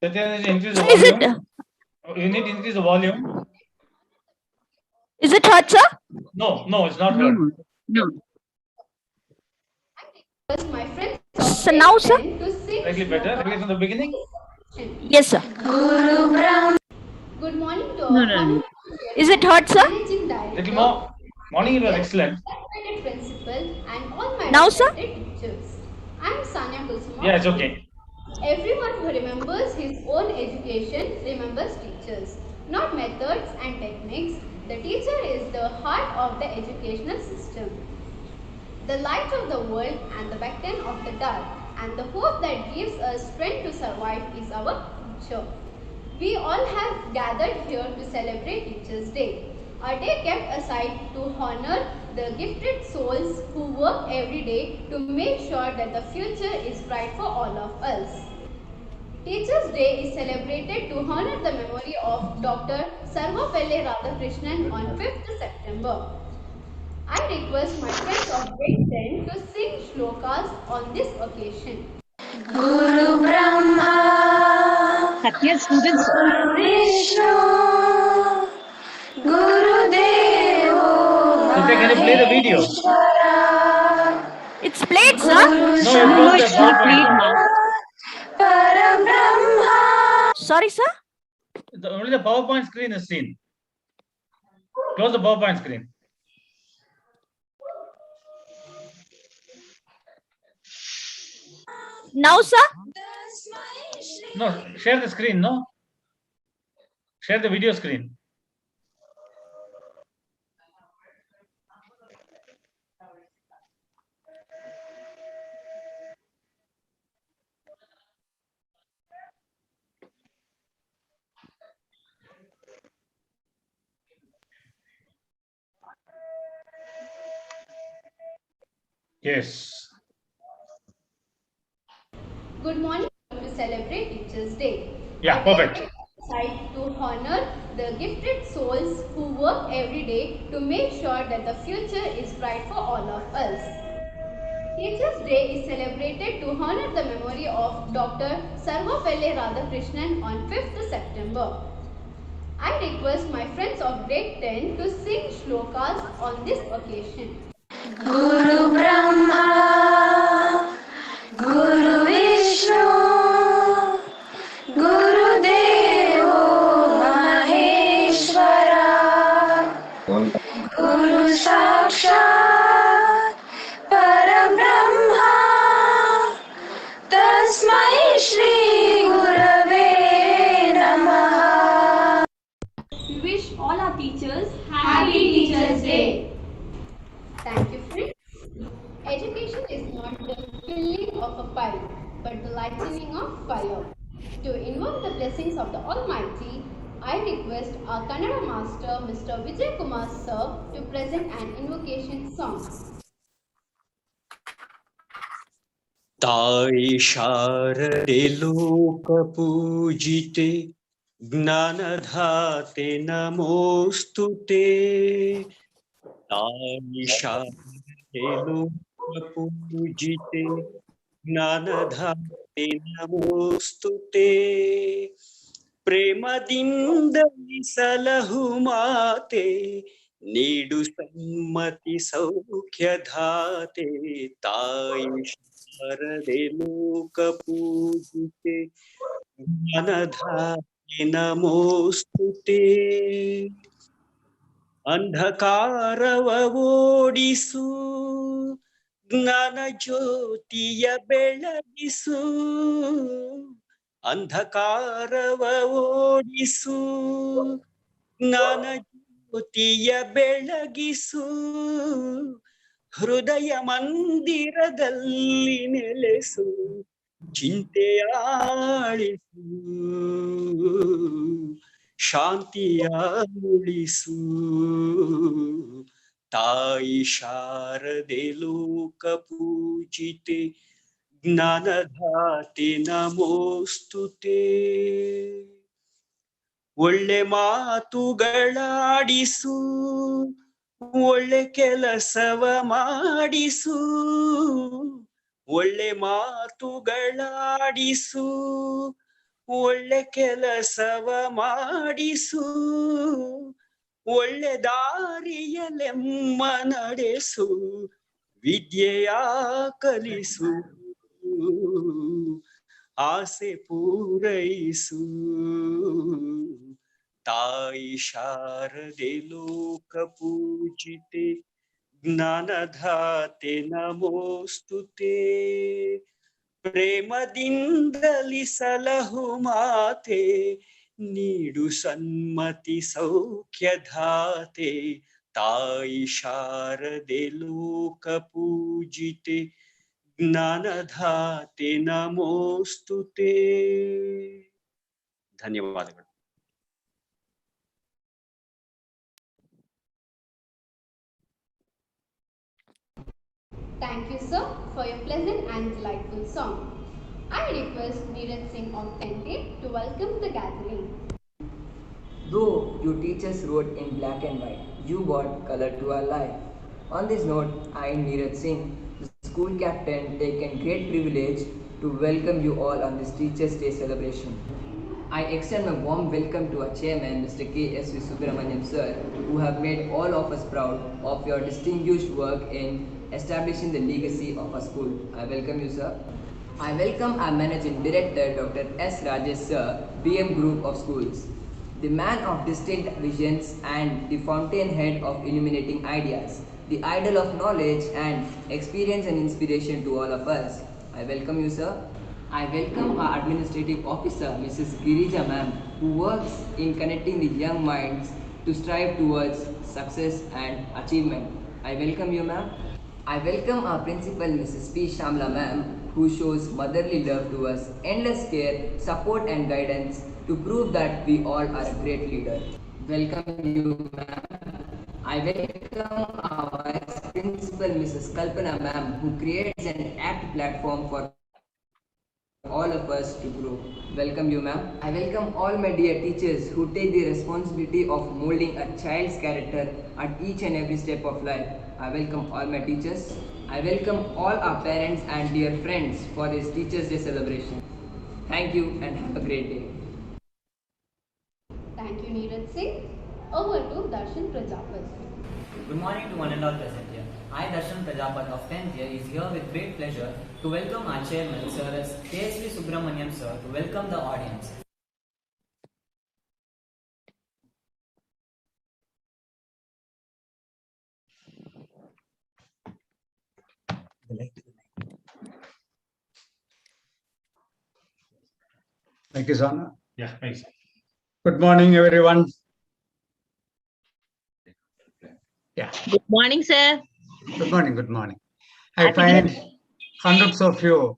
Increase the Is it? volume. You need to increase the volume. Is it heard, sir? No, it's not heard. No. My friends So now, sir? Slightly better. Repeat from the beginning. Yes, sir. Good morning to No. Is it heard, sir? Managing Director, Little more. Morning, it was excellent. respected principal, and all my Now, sir? respected teachers. I'm Sanya Kulsuma. Yeah, it's okay. Everyone who remembers his own education remembers teachers, not methods and techniques. The teacher is the heart of the educational system, the light of the world and the beacon of the dark, and the hope that gives us strength to survive is our teacher. We all have gathered here to celebrate Teachers' Day, a day kept aside to honor the gifted souls who work every day to make sure that the future is bright for all of us. Teachers' Day is celebrated to honor the memory of Dr. Sarvapalli Radhakrishnan on 5th September. I request my friends of grade 10 to sing shlokas on this occasion. Guru Brahma, Yes, students. Guru Vishnu, Guru Devo, So, can you play the video? It's played, sir. No, you close the PowerPoint. Parabrahma. Sorry, sir. Only the PowerPoint screen is seen. Close the PowerPoint screen. Now, sir? No, share the screen, no? Share the video screen. Yes. Good morning to celebrate Teachers' Day. Yeah, perfect. Aside to honor the gifted souls who work every day to make sure that the future is bright for all of us. Teachers' Day is celebrated to honor the memory of Dr. Sarvapalli Radhakrishnan on 5th September. I request my friends of grade 10 to sing shlokas on this occasion. Guru Brahma, Guru Vishnu, Guru Devo Maheshwara, Guru Sakshat Parabrahma, Tasmai Shri Gurave Namaha. We wish all our teachers Happy Teachers' Day. Thank you, friends. Education is not the filling of a pipe, but the lightening of fire. To invoke the blessings of the Almighty, I request our Kannada master, Mr. Vijay Kumar sir, to present an invocation song. ताई शारदे लोक पूजिते ज्ञानधाते नमोस्तुते ताई शारदे लोक पूजिते ज्ञानधाते नमोस्तुते प्रेमದಿಂದ ಸಲಹು ಮಾತೆ ನೀಡು ಸಮ್ಮತಿ ಸೌಖ್ಯಧಾತೆ ತಾಯಿ ಶಾರದೆ ಲೋಕ ಪೂಜಿತೆ ಜ್ಞಾನಧಾತೆ ನಮೋಸ್ತುತೆ ಅಂಧಕಾರವ ಓಡಿಸು ಜ್ಞಾನ ಜ್ಯೋತಿಯ ಬೆಳಗಿಸು ಅಂಧಕಾರವ ಓಡಿಸು ಜ್ಞಾನ ಜ್ಯೋತಿಯ ಬೆಳಗಿಸು ಹೃದಯ ಮಂದಿರದಲ್ಲಿ ನೆಲೆಸು ಚಿಂತೆಯ ಆಳಿಸು ಶಾಂತಿಯ ಉಳಿಸು ತಾಯಿ ಶಾರದೆ ಲೋಕ ಪೂಜಿತೆ ಜ್ಞಾನಧಾತೆ ನಮೋಸ್ತುತೆ. ಒಳ್ಳೆ ಮಾತುಗಳಾಡಿಸು, ಒಳ್ಳೆ ಕೆಲಸವ ಮಾಡಿಸು. ಒಳ್ಳೆ ಮಾತುಗಳಾಡಿಸು, ಒಳ್ಳೆ ಕೆಲಸವ ಮಾಡಿಸು. ಒಳ್ಳೆ ದಾರಿಯಲೆಮ್ಮ ನಡೆಸು, ವಿದ್ಯೆಯ ಕಲಿಸು. ಆಸೆ ಪೂರೈಸು, ತಾಯಿ ಶಾರದೆ ಲೋಕ ಪೂಜಿತೆ. ಜ್ಞಾನಧಾತೆ ನಮೋಸ್ತುತೆ. ಪ್ರೇಮದಿಂದಲಿ ಸಲಹು ಮಾತೆ, ನೀಡು ಸನ್ಮತಿ ಸೌಖ್ಯಧಾತೆ. ತಾಯಿ ಶಾರದೆ ಲೋಕ ಪೂಜಿತೆ. ಜ್ಞಾನಧಾತೆ ನಮೋಸ್ತುತೆ. ಧನ್ಯವಾದಗಳು. Thank you, sir, for your pleasant and delightful song. I request Neeraj Singh of 10th to welcome the gathering. Though your teachers wrote in black and white, you brought color to our life. On this note, I, Neeraj Singh, the school captain, take a great privilege to welcome you all on this Teachers' Day celebration. I extend my warm welcome to our chairman, Mr. K.S.V. Subramaniam sir, who have made all of us proud of your distinguished work in establishing the legacy of our school. I welcome you, sir. I welcome our Managing Director, Dr. S. Rajesh sir, BM Group of Schools, the man of distinct visions and the fountainhead of illuminating ideas, the idol of knowledge and experience and inspiration to all of us. I welcome you, sir. I welcome our administrative officer, Mrs. Girija ma'am, who works in connecting the young minds to strive towards success and achievement. I welcome you, ma'am. I welcome our principal, Mrs. P. Shamla ma'am, who shows motherly love to us, endless care, support and guidance to prove that we all are a great leader. Welcome you, ma'am. I welcome our vice principal, Mrs. Kalpana ma'am, who creates an apt platform for all of us to grow. Welcome you, ma'am. I welcome all my dear teachers who take the responsibility of molding a child's character at each and every step of life. I welcome all my teachers. I welcome all our parents and dear friends for this Teachers' Day celebration. Thank you and have a great day. Thank you, Neeraj Singh. Over to Darshan Prajapat. Good morning to one and all present here. I, Darshan Prajapat of 10th year, is here with great pleasure to welcome our chairman, Sir K.S.V. Subramaniam sir, to welcome the audience. Thank you, Sana. Yeah, thanks. Good morning, everyone. Yeah. Good morning, sir. Good morning. Good morning. I find hundreds of you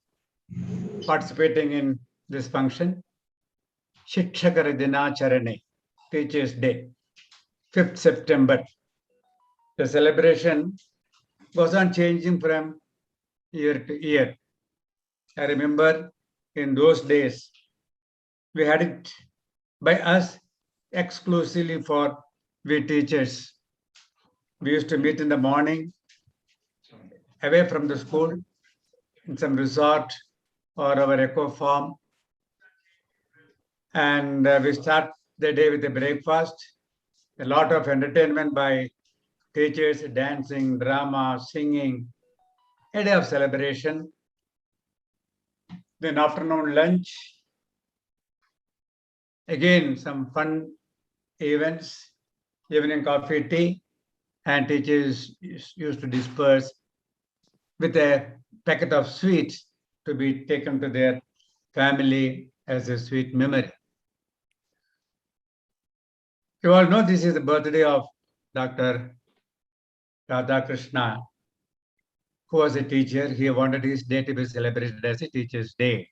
participating in this function. Shikshakara Dinacharane, Teachers' Day, 5th September. The celebration goes on changing from year to year. I remember in those days, we had it by us exclusively for we teachers. We used to meet in the morning, away from the school, in some resort or our eco farm. And we start the day with a breakfast, a lot of entertainment by teachers, dancing, drama, singing, a day of celebration. Then afternoon lunch, again some fun events, evening coffee, tea, and teachers used to disperse with a packet of sweets to be taken to their family as a sweet memory. You all know this is the birthday of Dr. Radhakrishna, who was a teacher. He wanted his day to be celebrated as a Teacher's Day.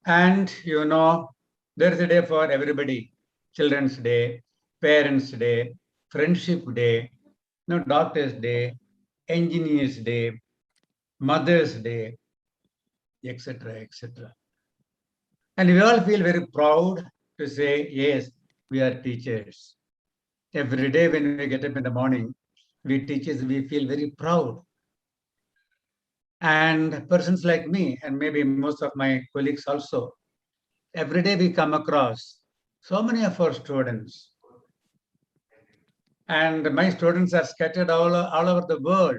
And you know, there is a day for everybody. Children's Day, Parents' Day, Friendship Day, Doctor's Day, Engineer's Day, Mother's Day, etc., etc. And we all feel very proud to say, yes, we are teachers. Every day when we get up in the morning, we teachers, we feel very proud. And persons like me, and maybe most of my colleagues also, every day we come across so many of our students. And my students are scattered all over the world,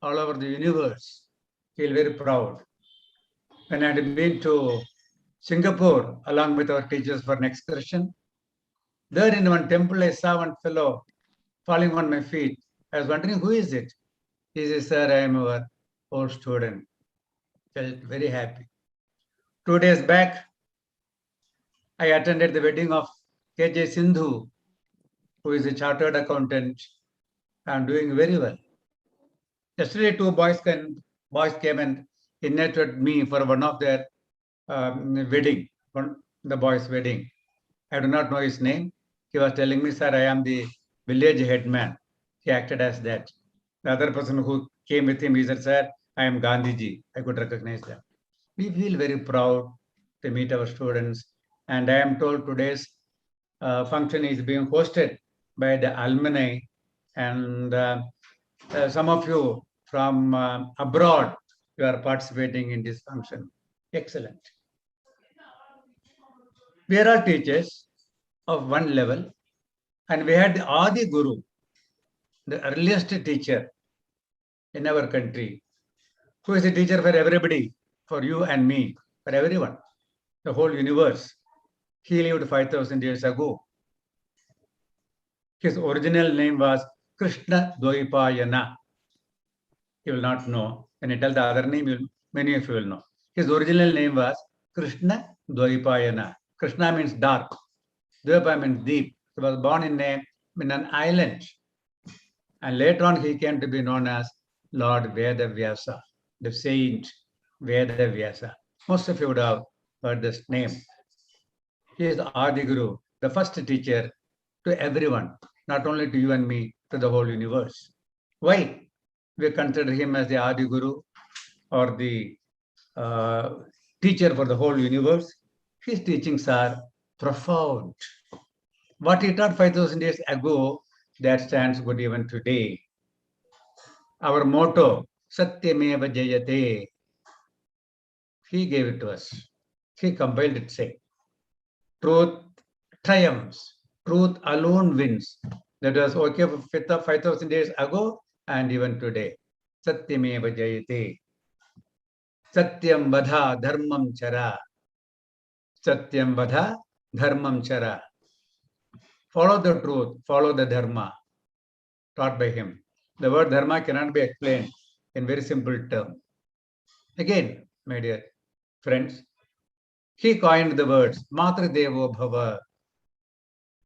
all over the universe. Feel very proud. When I had been to Singapore along with our teachers for an excursion, there in one temple I saw one fellow falling on my feet. I was wondering, who is it? He says, sir, I am our old student. Felt very happy. 2 days back, I attended the wedding of KJ Sindhu, who is a chartered accountant and doing very well. Yesterday, two boys came and invited me for one of their wedding, the boy's wedding. I do not know his name. He was telling me, sir, I am the village headman. He acted as that. The other person who came with him, he said, sir, I am Gandhiji. I could recognize them. We feel very proud to meet our students. And I am told today's function is being hosted by the alumni. And some of you from abroad, you are participating in this function. Excellent. We are all teachers of one level, and we had the Adi Guru, the earliest teacher in our country, who is a teacher for everybody, for you and me, for everyone, the whole universe. He lived 5,000 years ago. His original name was Krishna Dvaipayana. You will not know. When I tell the other name, many of you will know. His original name was Krishna Dvaipayana. Krishna means dark. Dvaipa means deep. He was born in an island. And later on, he came to be known as Lord Vedavyasa, the saint Vedavyasa. Most of you would have heard this name. He is the Adi Guru, the first teacher to everyone, not only to you and me, to the whole universe. Why? We consider him as the Adi Guru or the teacher for the whole universe. His teachings are profound. What he taught 5,000 years ago, that stands good even today. Our motto, Satyameva Jayate, he gave it to us. He compiled it, say, truth triumphs, truth alone wins. That was okay for 5,000 years ago and even today. Satyameva Jayate. Satyam Vadha Dharmam Chara. Satyam Vadha Dharmam Chara. Follow the truth, follow the dharma taught by him. The word dharma cannot be explained in very simple terms. Again, my dear friends, he coined the words Matru Devo Bhava,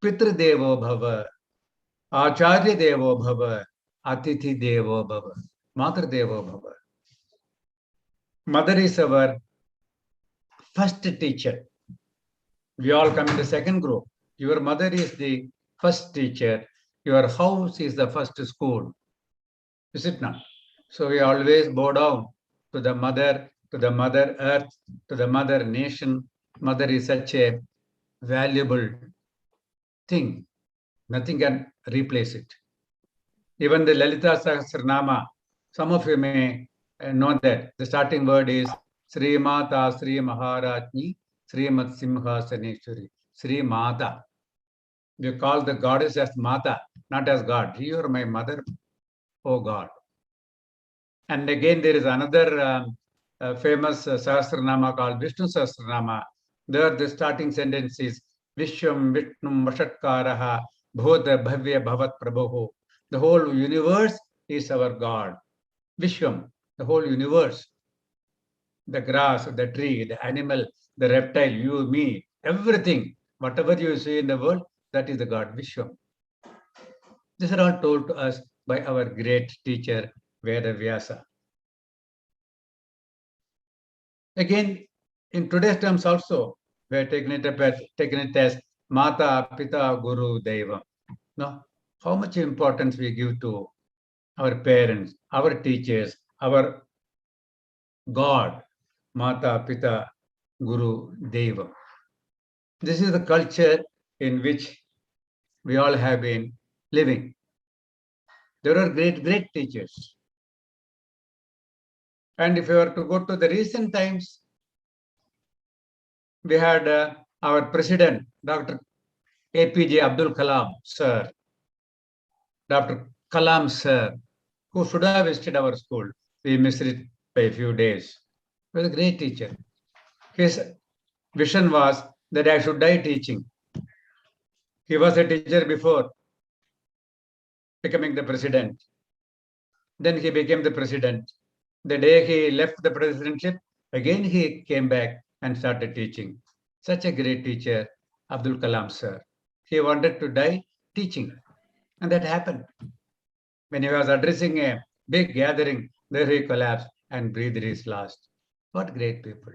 Pitru Devo Bhava, Acharya Devo Bhava, Atithi Devo Bhava, Matru Devo Bhava. Mother is our first teacher. We all come in the second group. Your mother is the first teacher. Your house is the first school. Is it not? So we always bow down to the mother earth, to the mother nation. Mother is such a valuable thing. Nothing can replace it. Even the Lalita Sahasranama, some of you may know that the starting word is Sri Mata Sri Maharajni Sri Mat Simhasaneshwari. Sri Mata. We call the goddess as Mata, not as God. You are my mother, oh God. And again, there is another famous Sahasranama called Vishnu Sahasranama. There, the starting sentence is Vishwam Vishnum Vashatkaraha Bhodha Bhavya Bhavat Prabhu. The whole universe is our God. Vishwam, the whole universe. The grass, the tree, the animal, the reptile, you, me, everything. Whatever you see in the world, that is the God, Vishwam. These are all told to us by our great teacher, Vedavyasa. Again, in today's terms also, we are taking it as Mata, Pita, Guru, Deva. No, how much importance we give to our parents, our teachers, our God. Mata, Pita, Guru, Deva. This is the culture in which we all have been living. There are great teachers. And if you were to go to the recent times, we had our president, Dr. APJ Abdul Kalam, sir, Dr. Kalam, sir, who should have visited our school. We missed it by a few days. He was a great teacher. His vision was that I should die teaching. He was a teacher before becoming the president. Then he became the president. The day he left the presidentship, again he came back and started teaching. Such a great teacher, Abdul Kalam sir. He wanted to die teaching. And that happened. When he was addressing a big gathering, there he collapsed and breathed his last. What great people.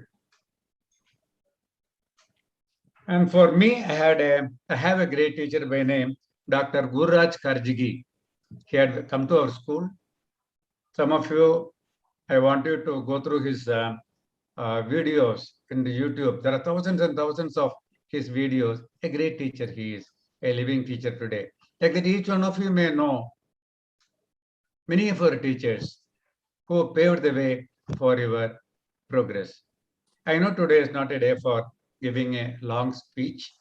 And for me, I have a great teacher by name, Dr. Gurraj Karjigi. He had come to our school. Some of you, I want you to go through his videos in the YouTube. There are thousands and thousands of his videos. A great teacher he is, a living teacher today. Like that each one of you may know many of our teachers who paved the way for your progress. I know today is not a day for giving a long speech.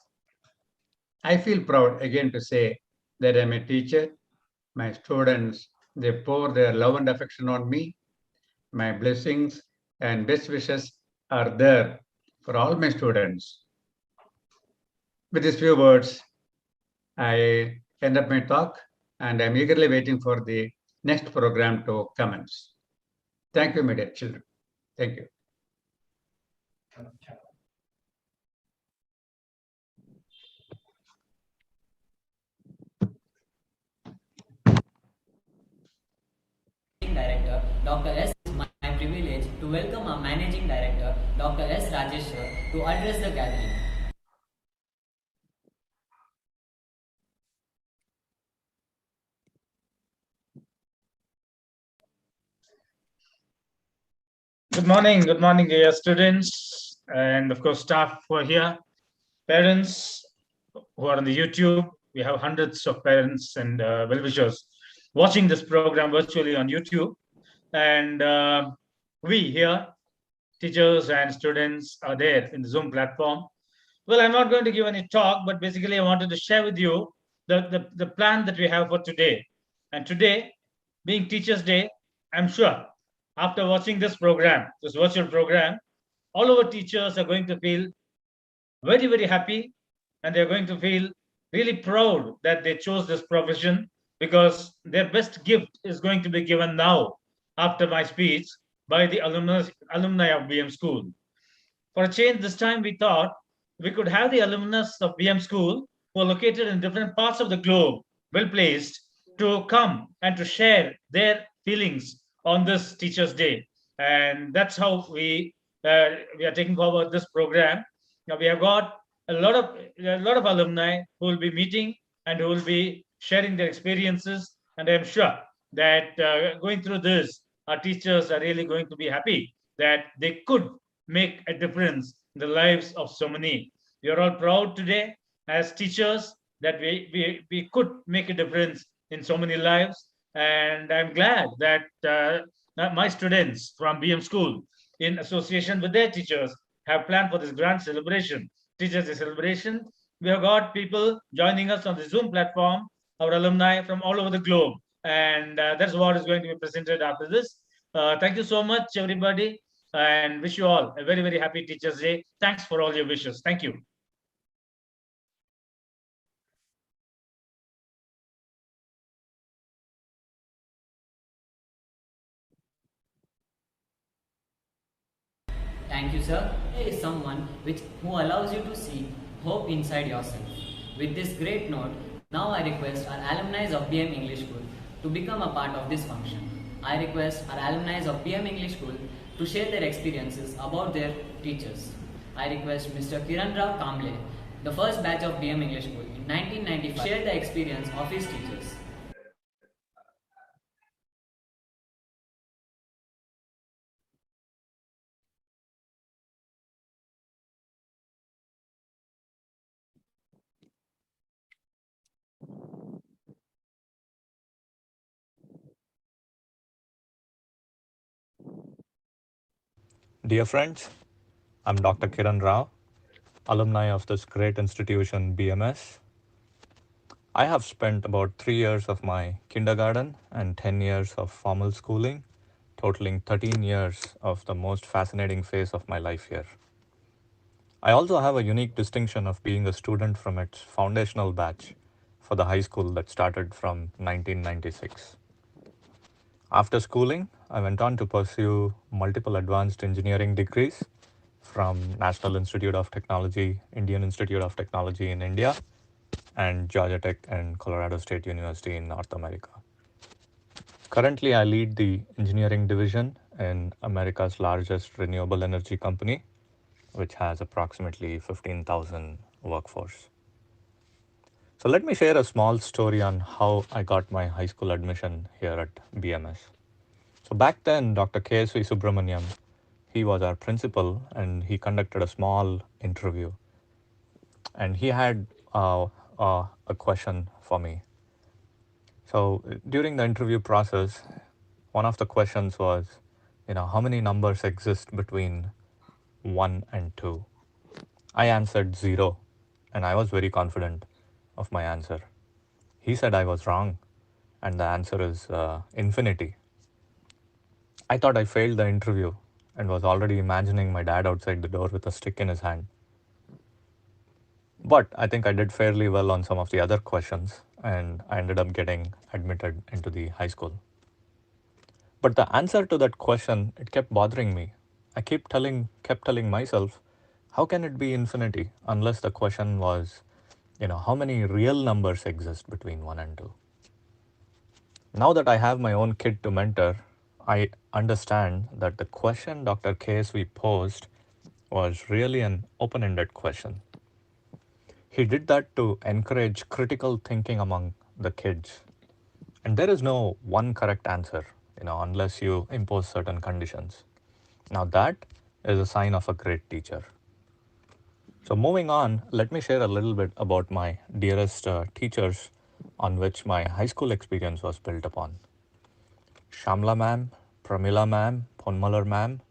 I feel proud again to say that I'm a teacher. My students, they pour their love and affection on me. My blessings and best wishes are there for all my students. With these few words, I end up my talk and I'm eagerly waiting for the next program to commence. Thank you, my dear children. Thank you. Director, Dr. S. It is my privilege to welcome our Managing Director, Dr. S. Rajesh sir, to address the gathering. Good morning, dear students, and of course, staff who are here, parents who are on the YouTube. We have hundreds of parents and well-wishers watching this program virtually on YouTube. And we here, teachers and students, are there in the Zoom platform. Well, I'm not going to give any talk, but basically I wanted to share with you the plan that we have for today. And today, being Teachers' Day, I'm sure after watching this program, this virtual program, all our teachers are going to feel very, very happy, and they're going to feel really proud that they chose this profession, because their best gift is going to be given now after my speech by the alumni of BM School. For a change, this time we thought we could have the alumnus of BM School who are located in different parts of the globe, well placed, to come and to share their feelings on this Teachers' Day. And that's how we are taking forward this program. Now we have got a lot of alumni who will be meeting and who will be sharing their experiences. And I'm sure that going through this, our teachers are really going to be happy that they could make a difference in the lives of so many. We are all proud today as teachers that we could make a difference in so many lives. And I'm glad that my students from BM School, in association with their teachers, have planned for this grand celebration, Teachers' Day celebration. We have got people joining us on the Zoom platform, our alumni from all over the globe. And that's what is going to be presented after this. Thank you so much, everybody, and wish you all a very, very happy Teachers' Day. Thanks for all your wishes. Thank you. Thank you, sir. There is someone who allows you to see hope inside yourself. With this great note, now I request our alumni of BM English School to become a part of this function. I request our alumni of BM English School to share their experiences about their teachers. I request Mr. Kiran Rao, the first batch of BM English School in 1995, to share the experience of his teachers. Dear friends, I'm Dr. Kiran Rao, alumni of this great institution, BMS. I have spent about 3 years of my kindergarten and 10 years of formal schooling, totaling 13 years of the most fascinating phase of my life here. I also have a unique distinction of being a student from its foundational batch for the high school that started from 1996. After schooling, I went on to pursue multiple advanced engineering degrees from National Institute of Technology, Indian Institute of Technology in India, and Georgia Tech and Colorado State University in North America. Currently, I lead the engineering division in America's largest renewable energy company, which has approximately 15,000 workforce. So let me share a small story on how I got my high school admission here at BMS. So back then, Dr. KSV Subramaniam, he was our principal and he conducted a small interview. And he had a question for me. So during the interview process, one of the questions was, how many numbers exist between 1 and 2? I answered 0, and I was very confident of my answer. He said I was wrong, and the answer is infinity. I thought I failed the interview and was already imagining my dad outside the door with a stick in his hand. But I think I did fairly well on some of the other questions, and I ended up getting admitted into the high school. But the answer to that question, it kept bothering me. I kept telling myself, how can it be infinity unless the question was, how many real numbers exist between 1 and 2? Now that I have my own kid to mentor, I understand that the question Dr. KSV posed was really an open-ended question. He did that to encourage critical thinking among the kids. And there is no one correct answer, unless you impose certain conditions. Now that is a sign of a great teacher. So moving on, let me share a little bit about my dearest teachers on which my high school experience was built upon. Shamla ma'am, Pramila ma'am, Ponmalar ma'am,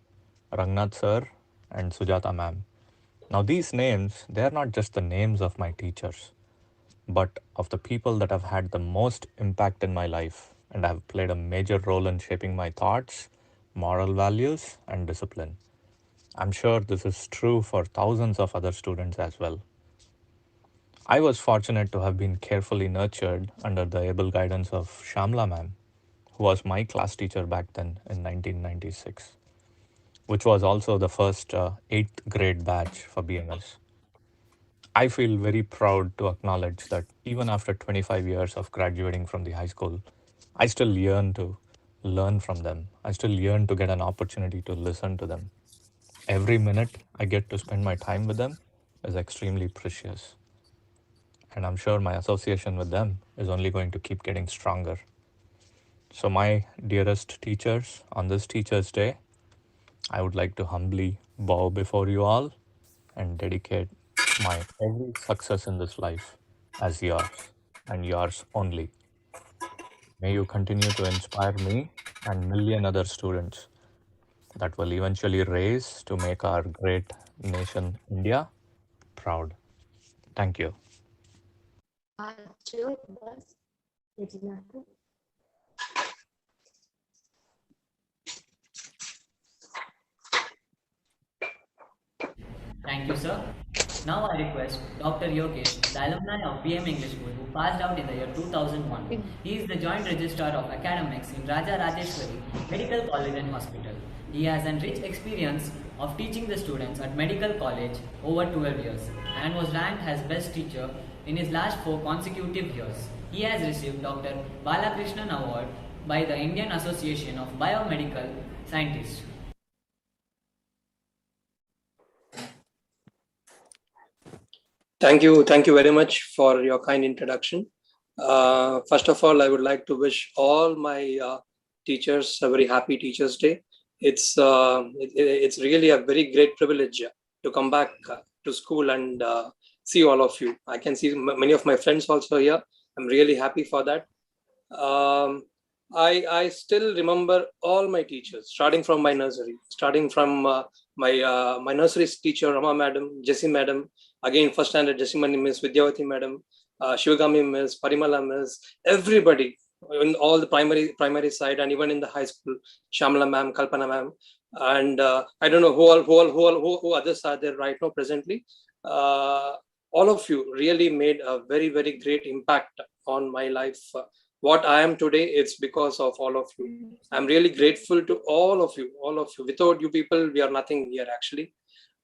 Rangnath sir, and Sujata ma'am. Now these names, they are not just the names of my teachers, but of the people that have had the most impact in my life and have played a major role in shaping my thoughts, moral values, and discipline. I'm sure this is true for thousands of other students as well. I was fortunate to have been carefully nurtured under the able guidance of Shamla ma'am, who was my class teacher back then in 1996, which was also the first 8th grade batch for BMS. I feel very proud to acknowledge that even after 25 years of graduating from the high school, I still yearn to learn from them. I still yearn to get an opportunity to listen to them. Every minute I get to spend my time with them is extremely precious. And I'm sure my association with them is only going to keep getting stronger. So my dearest teachers, on this Teachers' Day, I would like to humbly bow before you all and dedicate my every success in this life as yours and yours only. May you continue to inspire me and million other students that will eventually raise to make our great nation India proud. Thank you. Thank you, sir. Now I request Dr. Yoke, the alumni of BM English School who passed out in the year 2001. He is the Joint Registrar of Academics in Raja Rajeshwari Medical College and Hospital. He has a rich experience of teaching the students at Medical College over 12 years and was ranked as Best Teacher in his last 4 consecutive years. He has received Dr. Balakrishnan Award by the Indian Association of Biomedical Scientists. Thank you very much for your kind introduction. First of all, I would like to wish all my teachers a very happy Teachers' Day. It's really a very great privilege to come back to school and see all of you. I can see many of my friends also here. I'm really happy for that. I still remember all my teachers, starting from my nursery, starting from my nursery teacher, Rama Madam, Jessie Madam, again first standard Jessimani Miss, Vidyavati Madam, Shivagami Miss, Parimala Miss, everybody in all the primary side and even in the high school, Shamla Ma'am, Kalpana Ma'am, and I don't know who others are there right now presently. All of you really made a very, very great impact on my life. What I am today, it's because of all of you. I'm really grateful to all of you, all of you. Without you people, we are nothing here actually.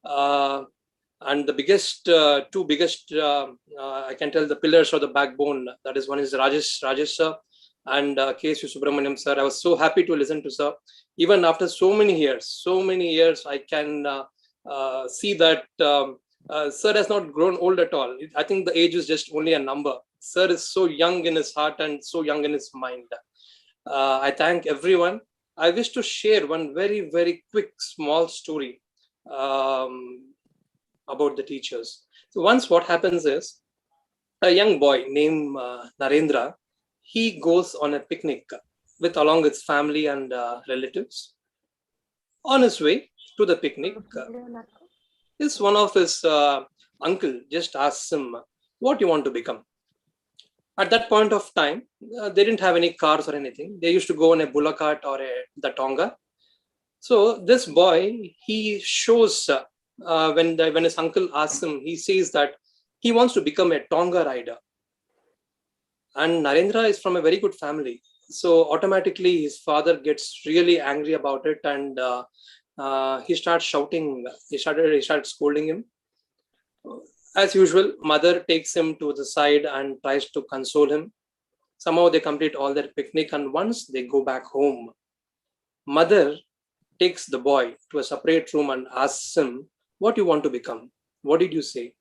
And the two biggest, I can tell the pillars or the backbone, that is one is Rajesh sir and K.S. Subramaniam sir. I was so happy to listen to sir. Even after so many years, I can see that sir has not grown old at all. I think the age is just only a number. Sir is so young in his heart and so young in his mind. I thank everyone. I wish to share one very, very quick, small story about the teachers. So once what happens is a young boy named Narendra, he goes on a picnic along with family and relatives. On his way to the picnic, one of his uncle just asks him, "What do you want to become?" At that point of time, they didn't have any cars or anything. They used to go on a bullock cart or the tonga. So this boy, he shows when his uncle asks him, he says that he wants to become a tonga rider. And Narendra is from a very good family, so automatically his father gets really angry about it, and he starts shouting. He started scolding him. As usual, mother takes him to the side and tries to console him. Somehow they complete all their picnic, and once they go back home, mother takes the boy to a separate room and asks him, "What you want to become? What did you say?"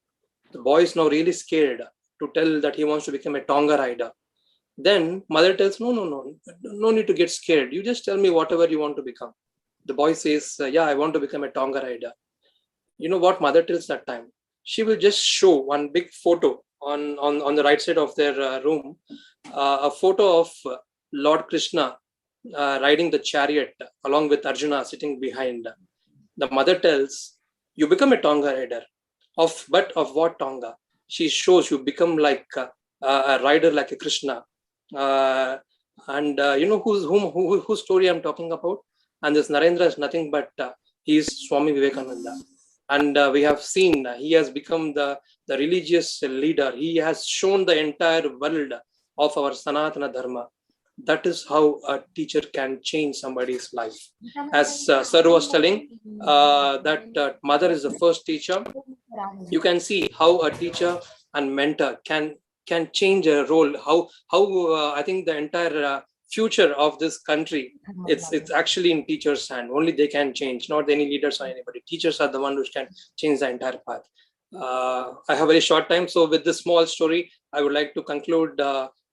The boy is now really scared to tell that he wants to become a tonga rider. Then mother tells, no need to get scared. You just tell me whatever you want to become. The boy says, yeah, I want to become a tonga rider. You know what mother tells that time? She will just show one big photo on the right side of their room, a photo of Lord Krishna riding the chariot along with Arjuna sitting behind. The mother tells, you become a tonga rider. But of what tonga? She shows you become like a rider like a Krishna. You know whose story I'm talking about? And this Narendra is nothing but he is Swami Vivekananda. And we have seen he has become the religious leader. He has shown the entire world of our Sanatana Dharma. That is how a teacher can change somebody's life. As Sir was telling, that mother is the first teacher. You can see how a teacher and mentor can change a role. How I think the entire future of this country, it's actually in teachers' hand. Only they can change, not any leaders or anybody. Teachers are the one who can change the entire path. I have a very short time, so with this small story, I would like to conclude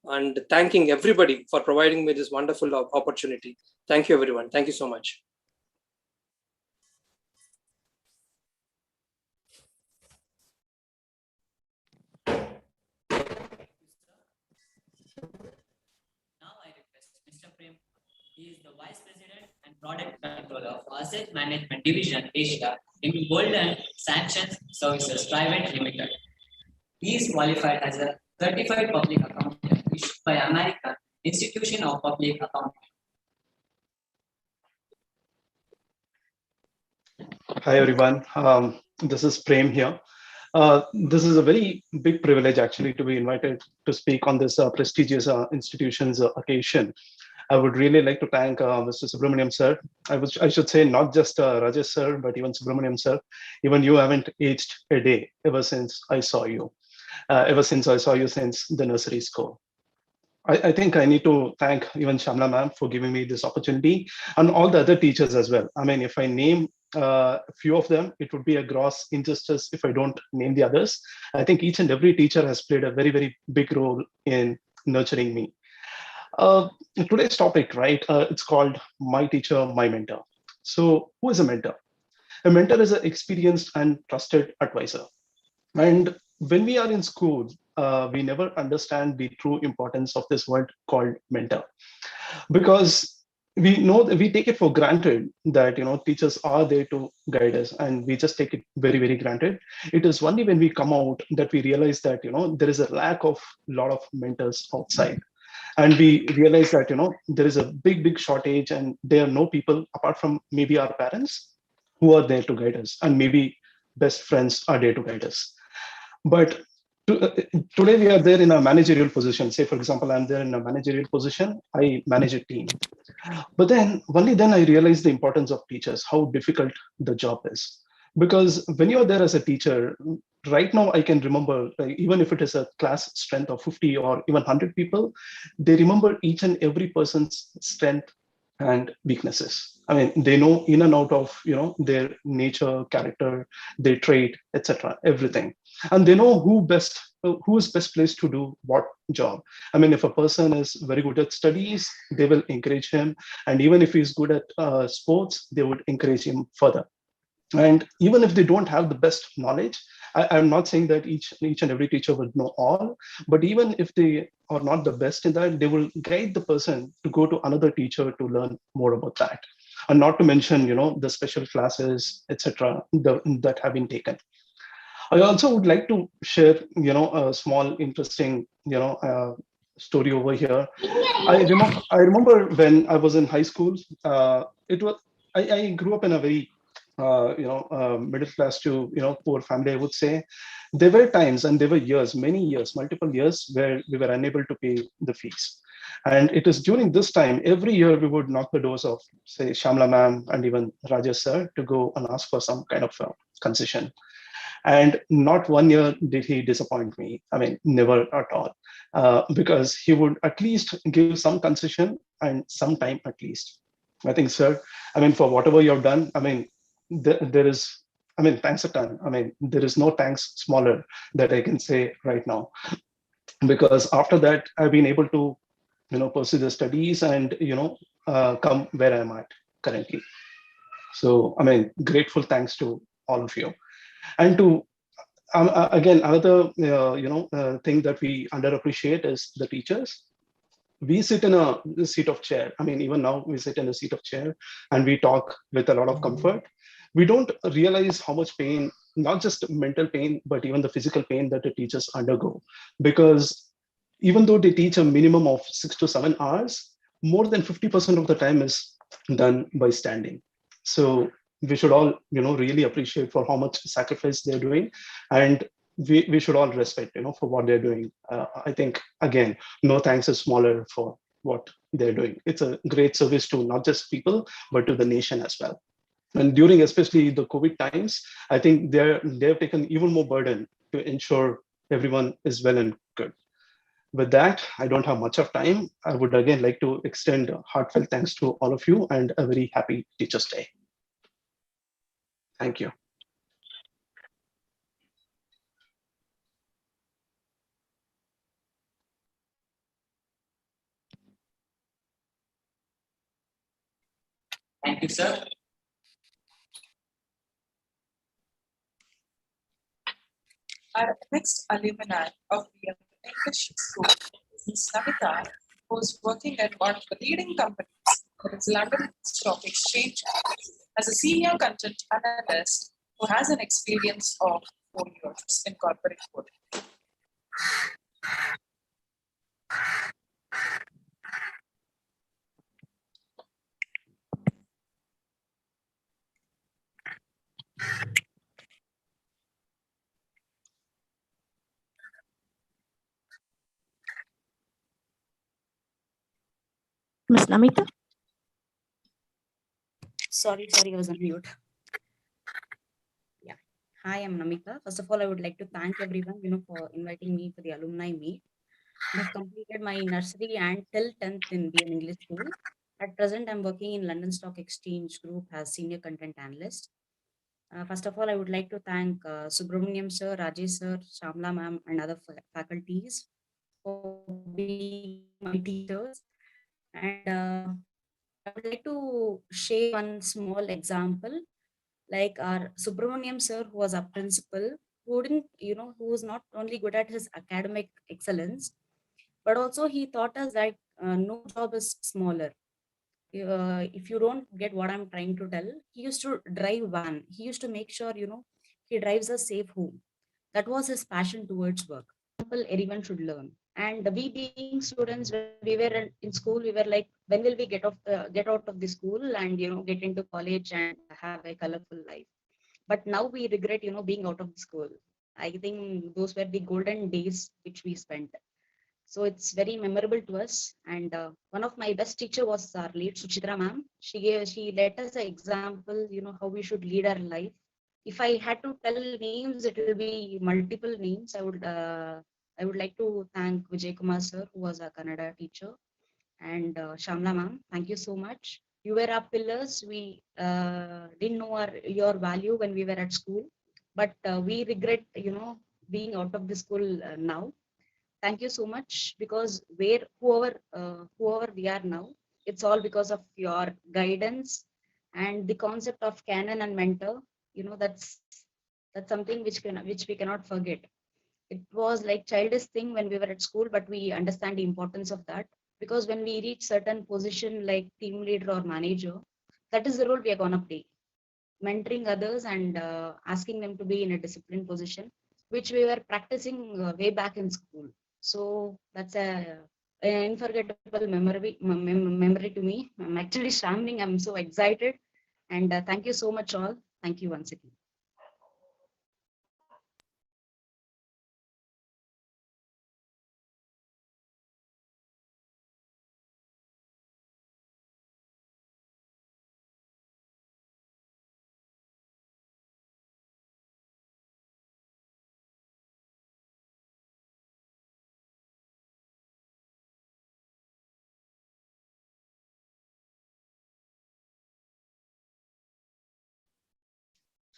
and thanking everybody for providing me this wonderful opportunity. Thank you, everyone. Thank you so much. Now I request Mr. Prem. He is the Vice President and Product Controller of Asset Management Division Asia in Golden Sanctions Services Private Limited. He is qualified as a certified public accountant issued by American Institution of Public Accounting. Hi everyone, this is Prem here. This is a very big privilege actually to be invited to speak on this prestigious institution's occasion. I would really like to thank Mr. Subramaniam sir. I should say not just Rajesh sir, but even Subramaniam sir. Even you haven't aged a day ever since I saw you. Since the nursery school. I think I need to thank even Shamla ma'am for giving me this opportunity and all the other teachers as well. I mean, if I name a few of them, it would be a gross injustice if I don't name the others. I think each and every teacher has played a very, very big role in nurturing me. Today's topic, right, it's called My Teacher, My Mentor. So who is a mentor? A mentor is an experienced and trusted advisor. And when we are in school, we never understand the true importance of this word called mentor, because we know that we take it for granted that teachers are there to guide us, and we just take it very, very granted. It is only when we come out that we realize that there is a lack of lot of mentors outside, and we realize that there is a big, big shortage, and there are no people apart from maybe our parents who are there to guide us, and maybe best friends are there to guide us. But today we are there in a managerial position. Say, for example, I'm there in a managerial position. I manage a team. But then only then I realized the importance of teachers, how difficult the job is. Because when you're there as a teacher, right now I can remember, like, even if it is a class strength of 50 or even 100 people, they remember each and every person's strength and weaknesses. I mean, they know in and out of their nature, character, their trait, etc., everything, and they know who is best placed to do what job. I mean, if a person is very good at studies, they will encourage him, and even if he's good at sports, they would encourage him further. And even if they don't have the best knowledge, I'm not saying that each and every teacher will know all, but even if they are not the best in that, they will guide the person to go to another teacher to learn more about that. And not to mention the special classes, etc., that have been taken. I also would like to share a small interesting story over here. I remember when I was in high school. It was I grew up in a very middle class to poor family, I would say. There were times, and there were years, many years, multiple years, where we were unable to pay the fees. And it is during this time, every year we would knock the doors of, say, Shamla ma'am and even Rajesh sir to go and ask for some kind of concession. And not one year did he disappoint me. I mean, never at all, because he would at least give some concession and some time at least. I think, sir, I mean, for whatever you've done, I mean, there is, I mean, thanks a ton. I mean, there is no thanks smaller that I can say right now, because after that, I've been able to, pursue the studies and, come where I'm at currently. So, I mean, grateful thanks to all of you. And to again, another thing that we underappreciate is the teachers. We sit in a seat of chair. I mean, even now we sit in a seat of chair and we talk with a lot of comfort. We don't realize how much pain, not just mental pain, but even the physical pain that the teachers undergo. Because even though they teach a minimum of 6 to 7 hours, more than 50% of the time is done by standing. So we should all really appreciate for how much sacrifice they're doing, and we should all respect for what they're doing. I think, again, no thanks is smaller for what they're doing. It's a great service to not just people but to the nation as well. And during especially the COVID times, I think they've taken even more burden to ensure everyone is well and good. With that, I don't have much of time. I would again like to extend heartfelt thanks to all of you and a very happy Teachers' Day. Thank you. Thank you, sir. Our next alumni of the English School is Namika, who is working at one of the leading companies, that is London Stock Exchange, as a senior content analyst who has an experience of 4 years in corporate world. Miss Namika? Sorry, I was on mute. Yeah. Hi, I'm Namika. First of all, I would like to thank everyone, for inviting me for the alumni meet. I have completed my nursery and till 10th in BM English School. At present, I'm working in London Stock Exchange Group as senior content analyst. First of all, I would like to thank Subramaniam sir, Rajesh sir, Shamla ma'am, and other faculties for being my teachers. And I would like to share one small example. Like our Subramaniam sir, who was our principal, who didn't, who was not only good at his academic excellence, but also he taught us that no job is smaller. If you don't get what I'm trying to tell, he used to drive van. He used to make sure, he drives us safe home. That was his passion towards work. Everyone should learn. And we being students, when we were in school, we were like, when will we get out of the school and get into college and have a colorful life? But now we regret, being out of the school. I think those were the golden days which we spent. So it's very memorable to us. And one of my best teacher was our late Suchitra ma'am. She let us an example, how we should lead our life. If I had to tell names, it will be multiple names. I would like to thank Vijay Kumar sir, who was a Kannada teacher, and Shamla ma'am. Thank you so much. You were our pillars. We didn't know your value when we were at school, but we regret, being out of the school now. Thank you so much, because whoever we are now, it's all because of your guidance and the concept of canon and mentor. That's something which we cannot forget. It was like childish thing when we were at school, but we understand the importance of that, because when we reach certain position like team leader or manager, that is the role we are gonna play, mentoring others and asking them to be in a disciplined position, which we were practicing way back in school. So that's an unforgettable memory to me. I'm actually stammering. I'm so excited. And thank you so much, all. Thank you once again.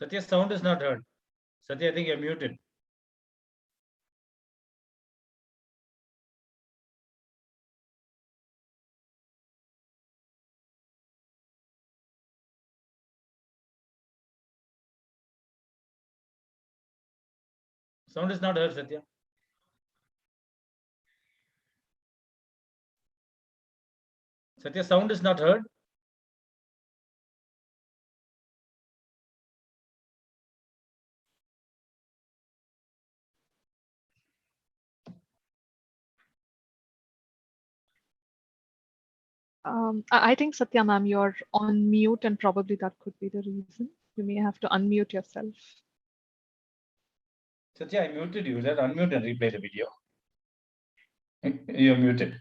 Satya, sound is not heard. Satya, I think you're muted. Sound is not heard, Satya. Satya, sound is not heard. I think Satya ma'am, you're on mute, and probably that could be the reason. You may have to unmute yourself. Satya, I muted you. Let unmute and replay the video. You're muted.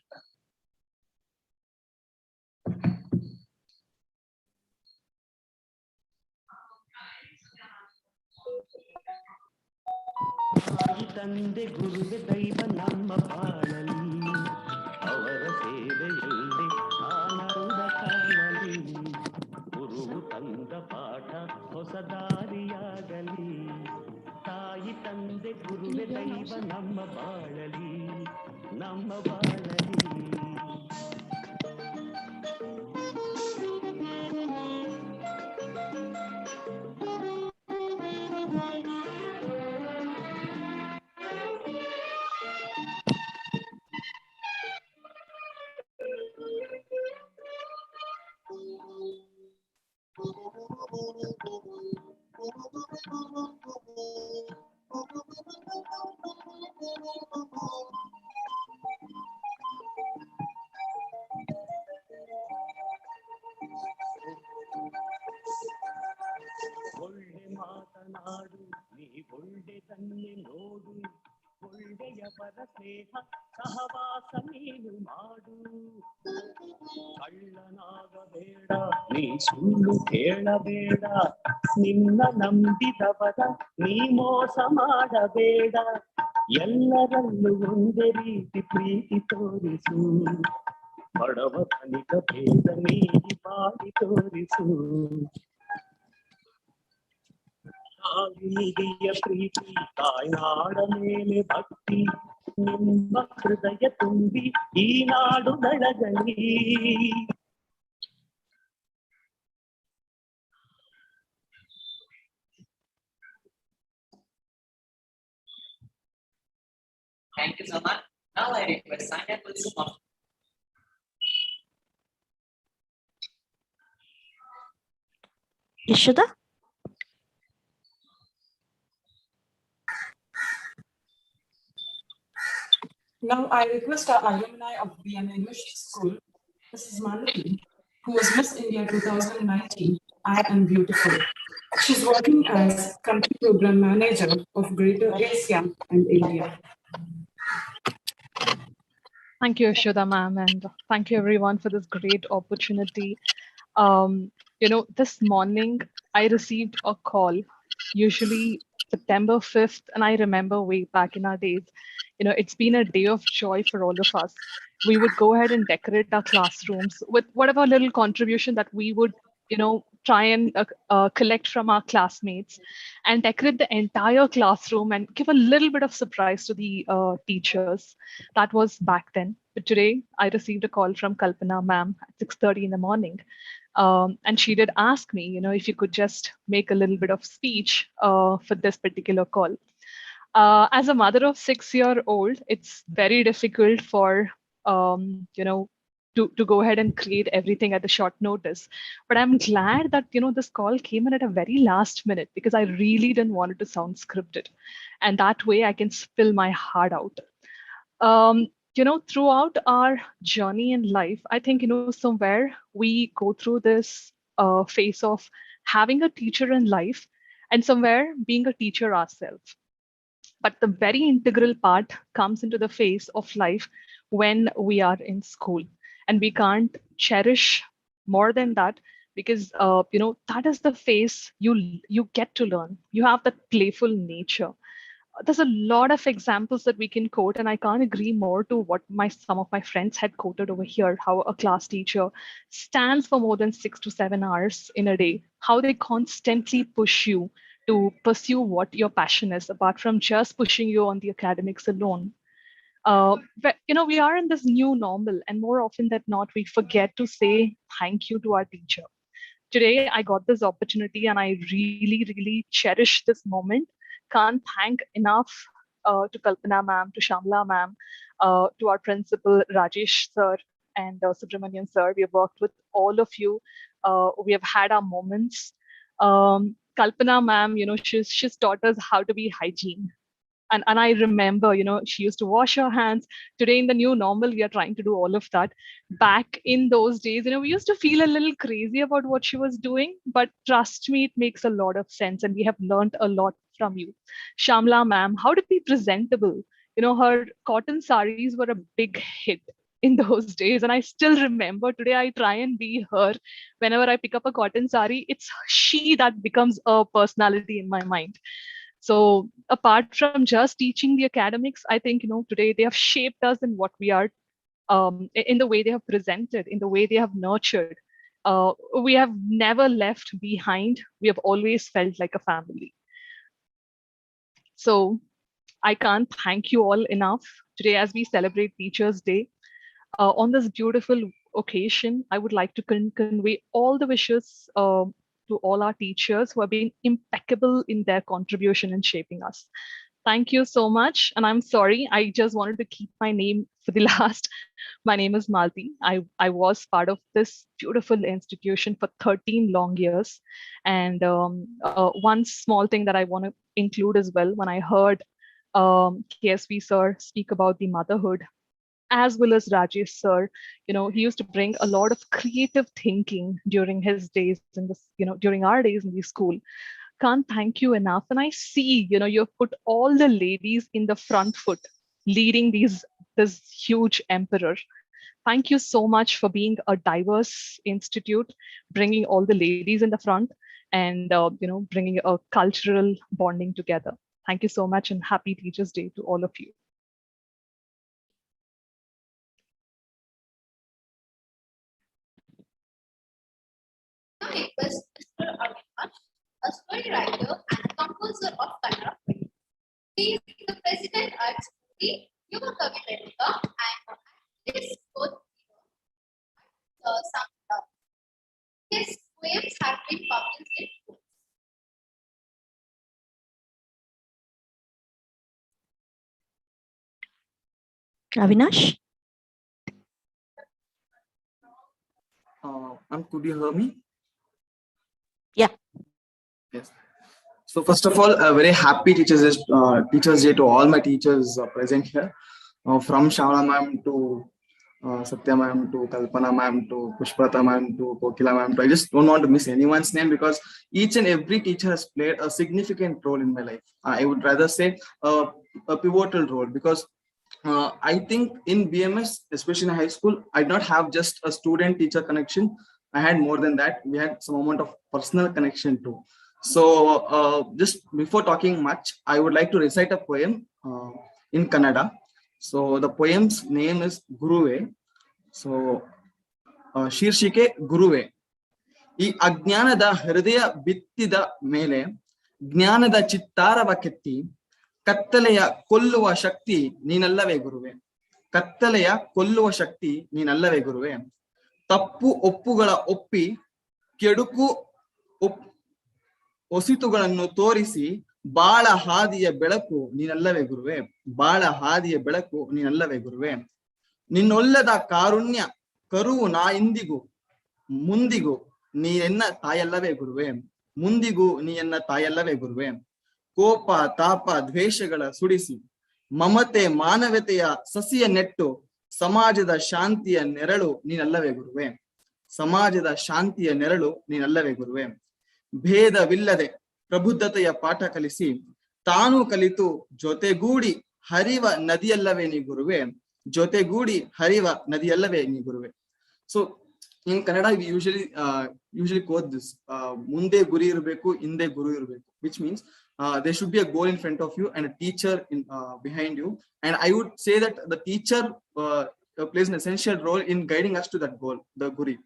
ತಾಯಿ ತಂದೆ ಗುರುವೆ ದೈವ ನಮ್ಮ ಬಾಳಲಿ ಅವರ ಸೇವೆಯಲ್ಲಿ ಆನಂದ ಕಾಣಲಿ ಗುರುವು ತಂದ ಪಾಠ ಹೊಸ ದಾರಿಯಾಗಲಿ ತಾಯಿ ತಂದೆ ಗುರುವೆ ದೈವ ನಮ್ಮ ಬಾಳಲಿ ನಮ್ಮ ಬಾಳಲಿ ಒಳ್ಳೆ ಮಾತನಾಡು ನೀ ಒಳ್ಳೆದನ್ನೇ ನೋಡು ಒಳ್ಳೆಯವರ ಸ್ನೇಹ ಸಹವಾಸ ನೀನು ಮಾಡು ಕಳ್ಳನಾಗಬೇಡ ನೀ ಸುಳ್ಳು ಕೇಳಬೇಡ ನಿನ್ನ ನಂಬಿದವರ ನೀ ಮೋಸ ಮಾಡಬೇಡ ಎಲ್ಲರಲ್ಲೂ ಒಂದೇ ರೀತಿ ಪ್ರೀತಿ ತೋರಿಸು ಬಡವ ಧನಿಕ ಭೇದ ನೀಡಿ ಬಾಡಿ ತೋರಿಸು ತಾಯಿಯ ಪ್ರೀತಿ ತಾಯ್ನಾಡ ಮೇಲೆ ಭಕ್ತಿ ನಿಮ್ಮ ಹೃದಯ ತುಂಬಿ ಈ ನಾಡು ಬೆಳಗಲಿ Thank you so much. Now I request Sanya Kulsum. Yashoda? Now I request our alumni of BM English School, Mrs. Malati, who was Miss India 2019, I Am Beautiful. She's working as Country Program Manager of Greater Asia and India. Thank you, Yashoda ma'am, and thank you everyone for this great opportunity. This morning I received a call, usually September 5th, and I remember way back in our days, it's been a day of joy for all of us. We would go ahead and decorate our classrooms with whatever little contribution that we would, try and collect from our classmates and decorate the entire classroom and give a little bit of surprise to the teachers. That was back then. But today I received a call from Kalpana ma'am at 6:30 in the morning. And she did ask me, if you could just make a little bit of speech for this particular call. As a mother of 6-year-old, it's very difficult for, to go ahead and create everything at the short notice. But I'm glad that, this call came in at a very last minute because I really didn't want it to sound scripted. And that way I can spill my heart out. Throughout our journey in life, I think, somewhere we go through this phase of having a teacher in life and somewhere being a teacher ourselves. But the very integral part comes into the phase of life when we are in school, and we can't cherish more than that because that is the phase you get to learn. You have that playful nature. There's a lot of examples that we can quote, and I can't agree more to what some of my friends had quoted over here, how a class teacher stands for more than 6 to 7 hours in a day, how they constantly push you to pursue what your passion is, apart from just pushing you on the academics alone. We are in this new normal, and more often than not, we forget to say thank you to our teacher. Today, I got this opportunity, and I really, really cherish this moment. Can't thank enough to Kalpana ma'am, to Shamla ma'am, to our principal Rajesh sir and Subramanian sir. We have worked with all of you. We have had our moments. Kalpana ma'am, she's taught us how to be hygiene. And I remember, she used to wash her hands. Today in the new normal, we are trying to do all of that. Back in those days, we used to feel a little crazy about what she was doing, but trust me, it makes a lot of sense. And we have learned a lot from you. Shamla ma'am, how to be presentable. Her cotton saris were a big hit in those days. And I still remember today I try and be her. Whenever I pick up a cotton sari, it's she that becomes a personality in my mind. So apart from just teaching the academics, I think, today they have shaped us in what we are, in the way they have presented, in the way they have nurtured. We have never left behind. We have always felt like a family. So I can't thank you all enough today as we celebrate Teachers' Day. On this beautiful occasion, I would like to convey all the wishes to all our teachers who have been impeccable in their contribution in shaping us. Thank you so much. And I'm sorry, I just wanted to keep my name for the last. My name is Malti. I was part of this beautiful institution for 13 long years. And one small thing that I want to include as well, when I heard KSV sir speak about the motherhood, as well as Rajesh sir, he used to bring a lot of creative thinking during his days in this, during our days in the school. Can't thank you enough. And I see, you've put all the ladies in the front foot, leading this huge emperor. Thank you so much for being a diverse institute, bringing all the ladies in the front and, bringing a cultural bonding together. Thank you so much and happy Teachers' Day to all of you. Now request Mr. Avinash, a story writer and a composer of Kannada film. He is the president at the Yoke Namika and this both some his poems have been published in books. Avinash? Could you hear me? Yeah. Yes. So first of all, a very happy Teachers Day to all my teachers present here, from Shavana ma'am to Satya ma'am to Kalpana ma'am to Pushpata ma'am to Kokila ma'am. I just don't want to miss anyone's name because each and every teacher has played a significant role in my life. I would rather say a pivotal role because I think in BMS, especially in high school, I did not have just a student-teacher connection. I had more than that. We had some amount of personal connection too. So just before talking much, I would like to recite a poem in Kannada. So the poem's name is Guruve. So ಶೀರ್ಷಿಕೆ ಗುರುವೆ. ಈ ಅಜ್ಞಾನದ ಹೃದಯ ಬಿತ್ತಿದ ಮೇಲೆ ಜ್ಞಾನದ ಚಿತ್ತಾರವ ಕೆತ್ತಿ ಕತ್ತಲೆಯ ಕೊಲ್ಲುವ ಶಕ್ತಿ ನೀನಲ್ಲವೇ ಗುರುವೆ. ಕತ್ತಲೆಯ ಕೊಲ್ಲುವ ಶಕ್ತಿ ನೀನಲ್ಲವೇ ಗುರುವೆ. ತಪ್ಪು ಒಪ್ಪುಗಳ ಒಪ್ಪಿ ಕೆಡುಕು ಒಸಿತುಗಳನ್ನು ತೋರಿಸಿ ಬಾಳ ಹಾದಿಯ ಬೆಳಕು ನೀನಲ್ಲವೇ ಗುರುವೆ. ಬಾಳ ಹಾದಿಯ ಬೆಳಕು ನೀನಲ್ಲವೇ ಗುರುವೆ. ನಿನ್ನೊಲ್ಲದ ಕಾರುಣ್ಯ ಕರುವು ನಾ ಇಂದಿಗೂ ಮುಂದಿಗೂ ನೀನೆನ್ನ ತಾಯಲ್ಲವೇ ಗುರುವೆ. ಮುಂದಿಗೂ ನೀಯನ್ನ ತಾಯಲ್ಲವೇ ಗುರುವೆ. ಕೋಪ ತಾಪ ದ್ವೇಷಗಳ ಸುಡಿಸಿ ಮಮತೆ ಮಾನವತೆಯ ಸಸಿಯ ನೆಟ್ಟು ಸಮಾಜದ ಶಾಂತಿಯ ನೆರಳು ನೀನಲ್ಲವೇ ಗುರುವೆ. ಸಮಾಜದ ಶಾಂತಿಯ ನೆರಳು ನೀನಲ್ಲವೇ ಗುರುವೆ. ಭೇದವಿಲ್ಲದೆ ಪ್ರಬುದ್ಧತೆಯ ಪಾಠ ಕಲಿಸಿ ತಾನು ಕಲಿತು ಜೊತೆಗೂಡಿ ಹರಿವ ನದಿಯಲ್ಲವೇ ನೀ ಗುರುವೆ. ಜೊತೆಗೂಡಿ ಹರಿವ ನದಿಯಲ್ಲವೇ ನೀ ಗುರುವೆ. So in Kannada we usually quote this, ಮುಂದೆ ಗುರಿ ಇರಬೇಕು ಹಿಂದೆ ಗುರು ಇರಬೇಕು, which means there should be a goal in front of you and a teacher behind you, and I would say that the teacher plays an essential role in guiding us to that goal, the guri.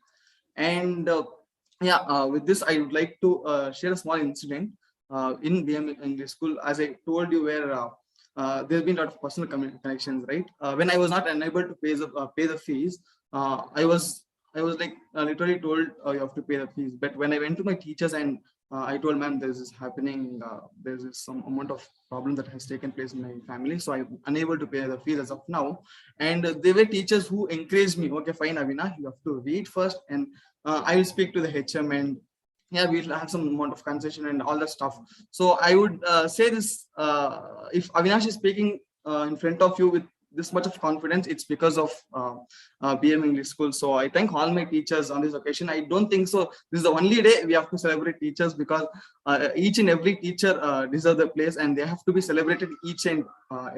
And with this I would like to share a small incident in BM English School. As I told you, where there's been a lot of personal connections, right? When I was not unable to pay the fees, I was like literally told, you have to pay the fees. But when I went to my teachers and I told, ma'am, there's this happening, there's some amount of problem that has taken place in my family, so I'm unable to pay the fees as of now. And there were teachers who encouraged me, okay, fine, Avinash, you have to read first, and I will speak to the HM, and yeah, we'll have some amount of concession and all that stuff. So I would say this, if Avinash is speaking in front of you with this much of confidence, it's because of BM English School. So I thank all my teachers on this occasion. I don't think so this is the only day we have to celebrate teachers, because each and every teacher deserves their place and they have to be celebrated each and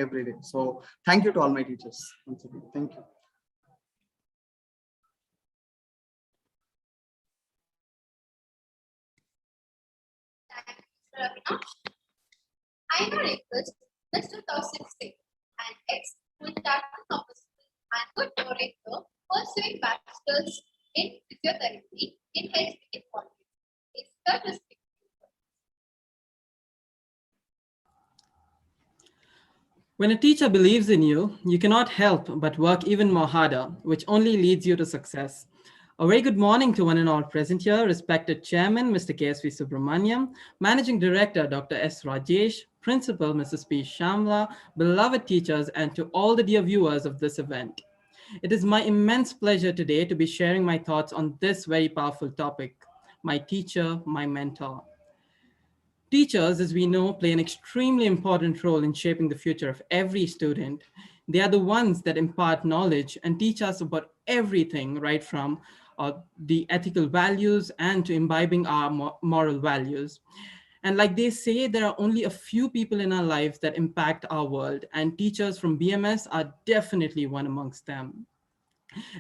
every day. So thank you to all my teachers once again. Thank you. I now request Mr. Tausif Singh, an ex-Chartered Officer and good director, pursuing bachelor's in physiotherapy in HBK College. Is here to speak. When a teacher believes in you, you cannot help but work even more harder, which only leads you to success. A very good morning to one and all present here, respected Chairman, Mr. KSV Subramaniam, Managing Director, Dr. S. Rajesh, Principal, Mrs. P. Shamla, beloved teachers, and to all the dear viewers of this event. It is my immense pleasure today to be sharing my thoughts on this very powerful topic, my teacher, my mentor. Teachers, as we know, play an extremely important role in shaping the future of every student. They are the ones that impart knowledge and teach us about everything, right from the ethical values and to imbibing our moral values. And like they say, there are only a few people in our lives that impact our world, and teachers from BMS are definitely one amongst them.